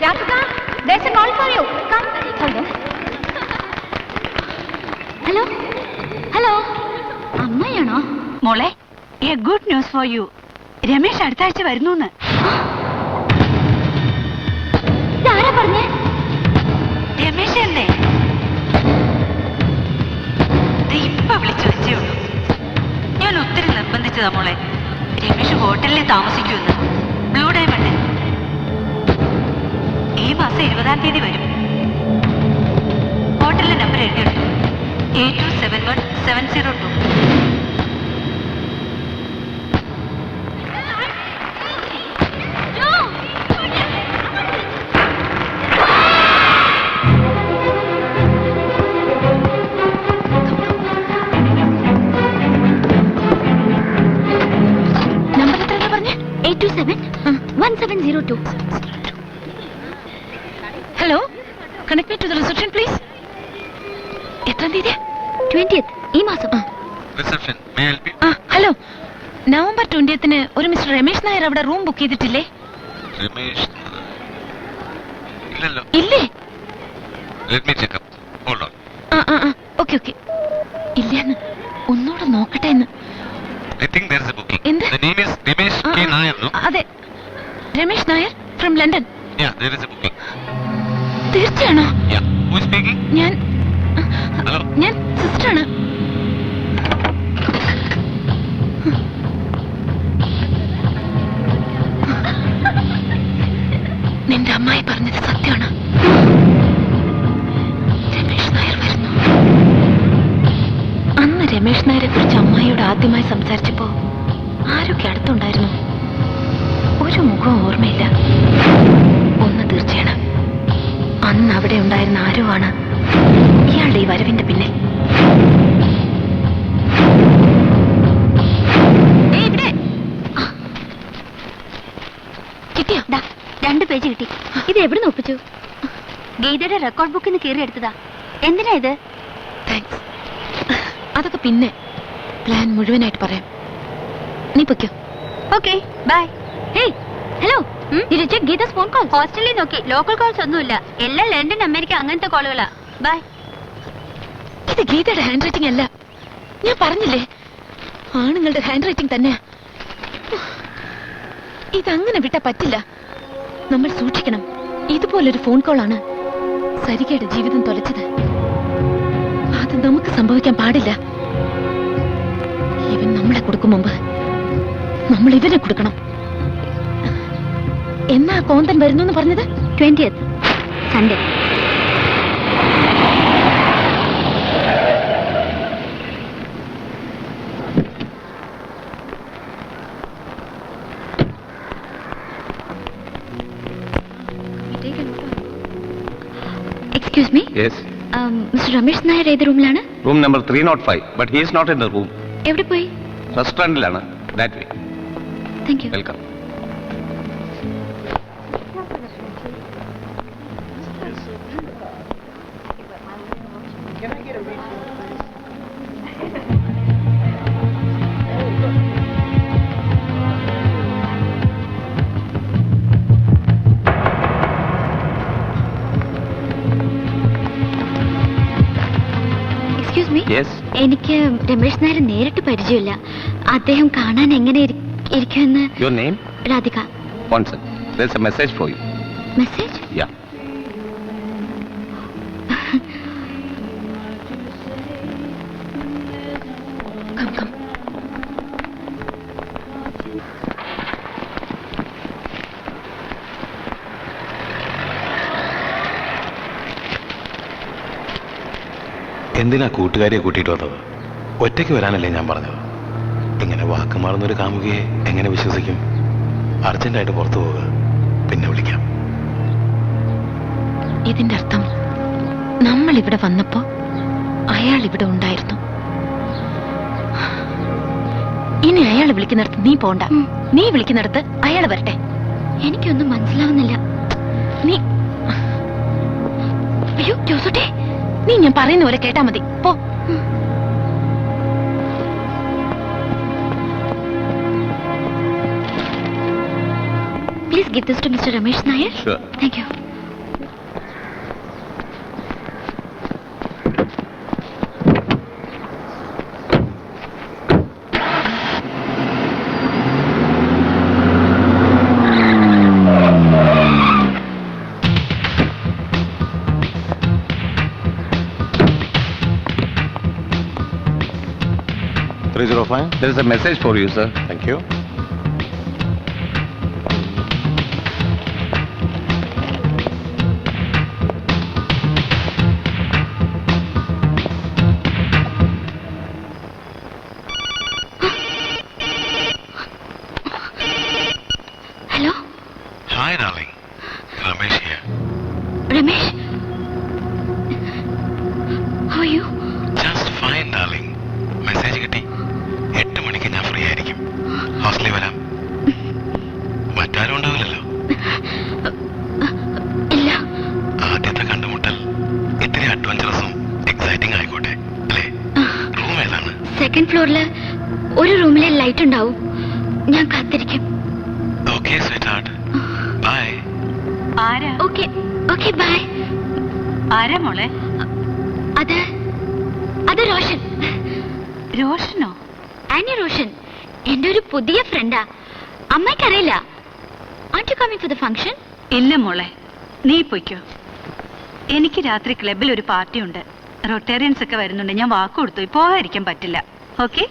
Radhika, there's a call for you. Come. Hello. Hello. അമ്മയാണോ? മോളെ, a good news for you. Ramesh അടുത്ത ആഴ്ച വരുന്നു. ആരാ പറഞ്ഞേ? രമേശ് അല്ലേ? ഇപ്പൊ വിളിച്ചു വെച്ചേ ഉള്ളൂ. ഞാൻ ഒത്തിരി നിർബന്ധിച്ചതാ മോളെ. രമേശ് ഹോട്ടലിൽ താമസിക്കുമെന്ന്. ബ്ലൂ ഡയമണ്ട് ഈ മാസം 20-ാം തീയതി വരും. ഹോട്ടലിലെ നമ്പർ എഴുതിയെടുത്തു. 8271-702. നമ്പർ എത്രയാ പറഞ്ഞേ? 8271-702. Hello, connect me to the reception please. എത്രാം തീയതി? 20th ഈ മാസം. Reception may help you? Hello, November 20th ഒരു മിസ്റ്റർ രമേശ് നായർ അവിടെ റൂം ബുക്ക് ചെയ്തിട്ടില്ലേ? രമേശ് ഇല്ലല്ലോ. ഇല്ലേ? Let me check up. Hold on. Okay okay. ഇല്ലെന്ന് ഒന്നുകൂടെ നോക്കട്ടെ എന്ന്. I think there is a booking. എന്ത്? The name is Ramesh K. Nair, no? അതെ, Ramesh Nair from London. Yeah, there is a booking. തീർച്ചയാണോ? Yeah. Who is speaking? ഞാൻ Hello. ഞാൻ സിസ്റ്ററാണ്. നിന്റെ അമ്മായി പറഞ്ഞത് സത്യമാണ്. രമേശ് നായർ വരുന്നു. അന്ന് രമേശ് നായരെ കുറിച്ച് അമ്മായിയോട് ആദ്യമായി സംസാരിച്ചപ്പോ ആരൊക്കെ അടുത്തുണ്ടായിരുന്നു? ഒരു മുഖവും ഓർമ്മയില്ല. ഒന്ന് തീർച്ചയാണ്, അന്ന് അവിടെ ഉണ്ടായിരുന്ന ആരോ ആണ് ഇയാളുടെ ഈ വരവിന്റെ പിന്നിൽ. കിട്ടിയോ? 2 പേജ് കിട്ടി. ഇത് എവിടെ നിന്ന് ഒപ്പിച്ചു? ഗീതയുടെ റെക്കോർഡ് ബുക്കിൽ നിന്ന് കീറി എടുത്തതാ. എന്തിനാ ഇത്? താങ്ക്സ്. അതൊക്കെ പിന്നെ പ്ലാൻ മുഴുവനായിട്ട് പറയാം. നീ പൊയ്ക്കോ. Okay, bye. Hey, hello. Did you check Geeta's phone calls? ഹോസ്റ്റലിൽ നോക്കി, ലോക്കൽ കോൾസ് ഒന്നുമില്ല. എല്ലാം ലണ്ടൻ, അമേരിക്ക അങ്ങനത്തെ കോളുകളാ. ബൈ. ഇത് ഗീതയുടെ ഹാൻഡ് റൈറ്റിംഗ് അല്ല. ഞാൻ പറഞ്ഞില്ലേ, ആണുങ്ങളുടെ ഹാൻഡ് റൈറ്റിംഗ് തന്നെ. ഇതങ്ങനെ വിട്ടാ പറ്റില്ല. നമ്മൾ സൂക്ഷിക്കണം. ഇതുപോലൊരു ഫോൺ കോളാണ് സരികയുടെ ജീവിതം തൊലച്ചത്. അത് നമുക്ക് സംഭവിക്കാൻ പാടില്ല. ഇവൻ നമ്മളെ കൊടുക്കും മുമ്പ് നമ്മൾ ഇവനെ കൊടുക്കണം. എന്നാ കോന്തൻ വരുന്നു എന്ന് പറഞ്ഞത്? 20th Sunday. Excuse me? Yes. Mr. Ramesh Nair ഏത് റൂമിലാണ്? Room number 305, but he is not in the room. എവിടെ പോയി? റെസ്റ്റോറന്റിലാണ്. That way. Thank you. Welcome. Excuse me? Yes. എനിക്ക് രമേശ് നായർ നേരിട്ട് പരിചയമില്ല. അദ്ദേഹം കാണാൻ എങ്ങനെ ഇരിക്കുമെന്ന്. Your name? Radhika. One second. There's a message for you. Message? Yeah. Come. എന്തിനാ കൂട്ടുകാരിയെ കൂട്ടിയിട്ട് വന്നത്? ഒറ്റയ്ക്ക് വരാനല്ലേ ഞാൻ പറഞ്ഞത്. ഇങ്ങനെ വാക്ക് മാറുന്നൊരു കാമുകയെ എങ്ങനെ വിശ്വസിക്കും? അർജന്റായിട്ട് പുറത്തു പോവുക, പിന്നെ വിളിക്കാം. ഇതിന്റെ അർത്ഥം നമ്മൾ ഇവിടെ വന്നപ്പോ അയാൾ ഇവിടെ ഉണ്ടായിരുന്നു. ഇനി അയാൾ വിളിക്കുന്നിടത്ത് നീ പോണ്ട. നീ വിളിക്കുന്നിടത്ത് അയാൾ വരട്ടെ. എനിക്കൊന്നും മനസ്സിലാവുന്നില്ല. നീ അയ്യോ ജോസൂട്ടി, നീ ഞാൻ പറയുന്ന പോലെ കേട്ടാ മതി. പോ. Please give this to Mr. Ramesh Nair. Sure. Thank you. 3005. There is a message for you, sir. Thank you. Hello Hi, darling. Ramesh here. Ramesh, how are you? Just fine, darling. Message കിട്ടി. 8 മണിക്ക് ഞാൻ free ആയിരിക്കും. ഹോസ്റ്റലിൽ വരാം. മറ്റാരും ഉണ്ടാവില്ലല്ലോ. ഇല്ല. ആദ്യത്തെ കണ്ടുമുട്ടൽ ഇത്തിരി അഡ്വഞ്ചറസും എക്സൈറ്റിംഗ് ആയിക്കോട്ടെ അല്ലേ? റൂം ഏതാണ്? സെക്കൻഡ് ഫ്ലോറില് ഒരു റൂമിലെ ലൈറ്റ് ഉണ്ടാവും. ഞാൻ കാത്തിരിക്കും. Okay sweet heart. ബൈ. ആരാ ഓക്കെ ഓക്കെ ബൈ. ആരാ മോളെ? അത് റോഷൻ. രോഷനോ? ആനി റോഷൻ എന്റെ ഒരു പുതിയ ഫ്രണ്ടാ. അമ്മയ്ക്കറിയില്ല. Are you coming for the function? ഇല്ല മോളെ, നീ പൊയ്ക്കോ. എനിക്ക് രാത്രി ക്ലബിൽ ഒരു പാർട്ടി ഉണ്ട്. റൊട്ടേറിയൻസ് ഒക്കെ വരുന്നുണ്ട്. ഞാൻ വാക്ക് കൊടുത്തു, പോകാതിരിക്കാൻ പറ്റില്ല. ഓക്കെ?